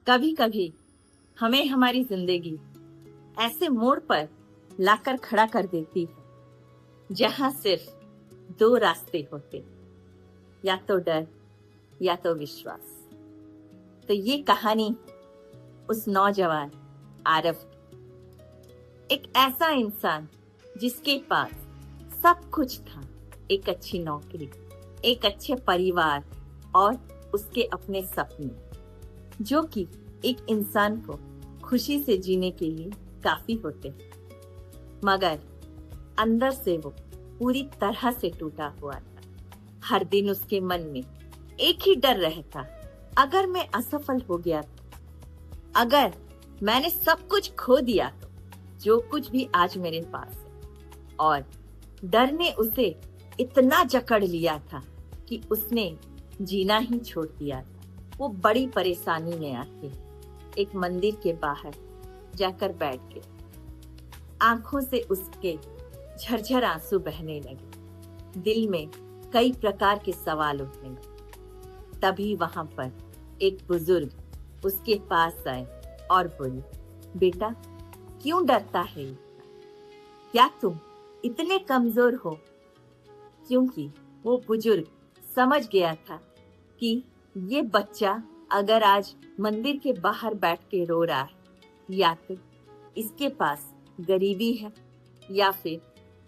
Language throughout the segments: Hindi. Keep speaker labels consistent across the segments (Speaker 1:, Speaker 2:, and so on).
Speaker 1: कभी कभी हमें हमारी जिंदगी ऐसे मोड़ पर लाकर खड़ा कर देती है जहां सिर्फ दो रास्ते होते, या तो डर या तो विश्वास। तो ये कहानी उस नौजवान आरव की। एक ऐसा इंसान जिसके पास सब कुछ था, एक अच्छी नौकरी, एक अच्छे परिवार और उसके अपने सपने, जो कि एक इंसान को खुशी से जीने के लिए काफी होते हैं। मगर अंदर से वो पूरी तरह से टूटा हुआ था। हर दिन उसके मन में एक ही डर रहता, अगर मैं असफल हो गया तो, अगर मैंने सब कुछ खो दिया तो, जो कुछ भी आज मेरे पास है। और डर ने उसे इतना जकड़ लिया था कि उसने जीना ही छोड़ दिया था। वो बड़ी परेशानी में आके एक मंदिर के बाहर जाकर बैठ गया। आंखों से उसके झरझर आंसू बहने लगे, दिल में कई प्रकार के सवाल उठने लगे। तभी वहां पर एक बुजुर्ग उसके पास आए और बोले, बेटा क्यों डरता है? क्या तुम इतने कमजोर हो? क्योंकि वो बुजुर्ग समझ गया था कि ये बच्चा अगर आज मंदिर के बाहर बैठ के रो रहा है, या तो इसके पास गरीबी है या फिर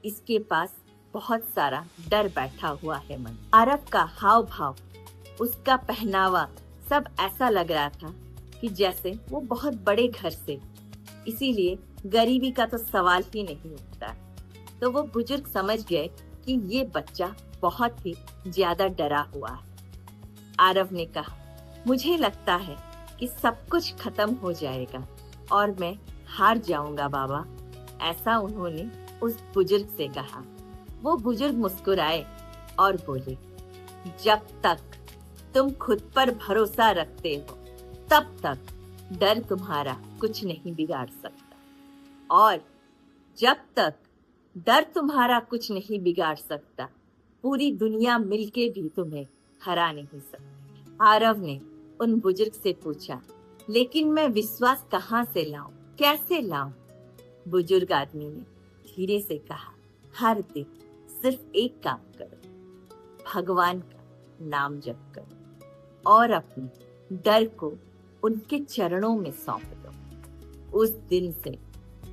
Speaker 1: इसके पास बहुत सारा डर बैठा हुआ है मन। आरव का हाव भाव, उसका पहनावा सब ऐसा लग रहा था कि जैसे वो बहुत बड़े घर से, इसीलिए गरीबी का तो सवाल ही नहीं उठता। तो वो बुजुर्ग समझ गए कि ये बच्चा बहुत ही ज्यादा डरा हुआ है। आरव ने कहा, मुझे लगता है कि सब कुछ खत्म हो जाएगा और मैं हार जाऊंगा बाबा। ऐसा उन्होंने उस बुजुर्ग से कहा। वो बुजुर्ग मुस्कुराए और बोले, जब तक तुम खुद पर भरोसा रखते हो तब तक डर तुम्हारा कुछ नहीं बिगाड़ सकता, और जब तक डर तुम्हारा कुछ नहीं बिगाड़ सकता, पूरी दुनिया मिलके भी तुम्हें हरा नहीं सकती। आरव ने उन बुजुर्ग से पूछा, लेकिन मैं विश्वास कहाँ से लाऊं, कैसे लाऊं? बुजुर्ग आदमी ने धीरे से कहा, हर दिन सिर्फ एक काम करो, भगवान का नाम जप करो और अपने डर को उनके चरणों में सौंप दो। उस दिन से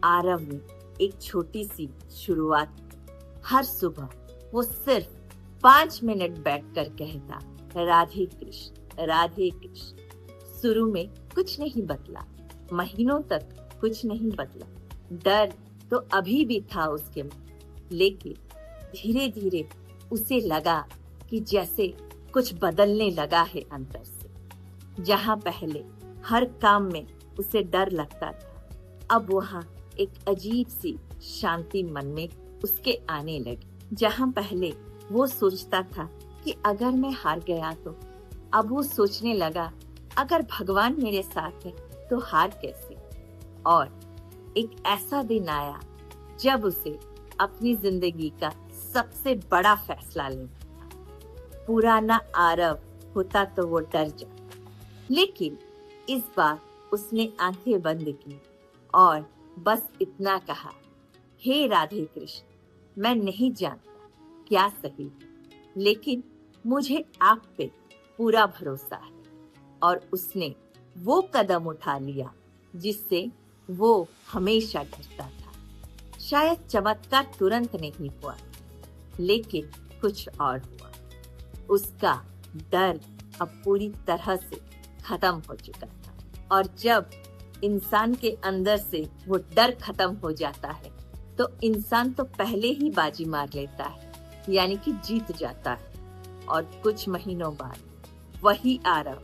Speaker 1: आरव ने एक छोटी सी शुरुआत की। हर सुबह वो सिर्फ 5 मिनट बैठकर कहता, राधे कृष्ण राधे कृष्ण। शुरू में कुछ नहीं बदला, महीनों तक कुछ नहीं बदला। डर तो अभी भी था उसके मन, लेकिन धीरे धीरे उसे लगा कि जैसे कुछ बदलने लगा है अंदर से। जहां पहले हर काम में उसे डर लगता था, अब वहां एक अजीब सी शांति मन में उसके आने लगी। जहां पहले वो सोचता था कि अगर मैं हार गया तो, अब वो सोचने लगा, अगर भगवान मेरे साथ है तो हार कैसे? और एक ऐसा दिन आया जब उसे अपनी जिंदगी का सबसे बड़ा फैसला लेना था। पुराना आरव होता तो वो डर जाता, लेकिन इस बार उसने आंखें बंद की और बस इतना कहा, हे राधे कृष्ण, मैं नहीं जानता क्या सही, लेकिन मुझे आप पे पूरा भरोसा है। और उसने वो कदम उठा लिया जिससे वो हमेशा डरता था। शायद चमत्कार तुरंत नहीं हुआ, लेकिन कुछ और हुआ। उसका डर अब पूरी तरह से खत्म हो चुका था। और जब इंसान के अंदर से वो डर खत्म हो जाता है तो इंसान तो पहले ही बाजी मार लेता है, यानी कि जीत जाता है। और कुछ महीनों बाद वही आरव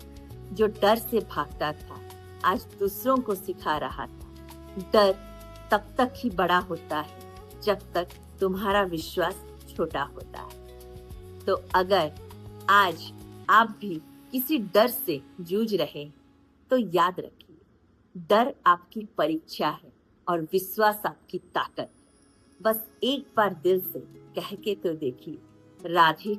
Speaker 1: जो डर से भागता था, आज दूसरों को सिखा रहा था, डर तब तक ही बड़ा होता है जब तक तुम्हारा विश्वास छोटा होता है। तो अगर आज आप भी किसी डर से जूझ रहे तो याद रखिए, डर आपकी परीक्षा है और विश्वास आपकी ताकत। बस एक बार दिल से कह के तो देखिए, राधे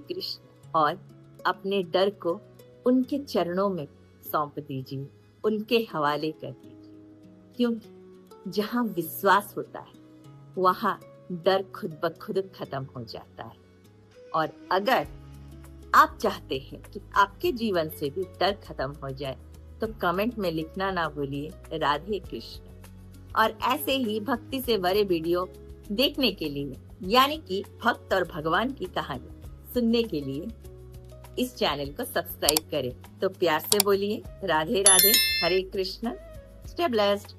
Speaker 1: कृष्ण और अपने डर को उनके चरणों में सौंप दीजिए, उनके हवाले कर दीजिए। क्योंकि जहां विश्वास होता है वहां डर खुद ब खुद खत्म हो जाता है। और अगर आप चाहते हैं कि आपके जीवन से भी डर खत्म हो जाए तो कमेंट में लिखना ना भूलिए राधे कृष्ण। और ऐसे ही भक्ति से भरे वीडियो देखने के लिए, यानी कि भक्त और भगवान की कहानी सुनने के लिए इस चैनल को सब्सक्राइब करें। तो प्यार से बोलिए राधे राधे, हरे कृष्ण, स्टे ब्लेस्ड।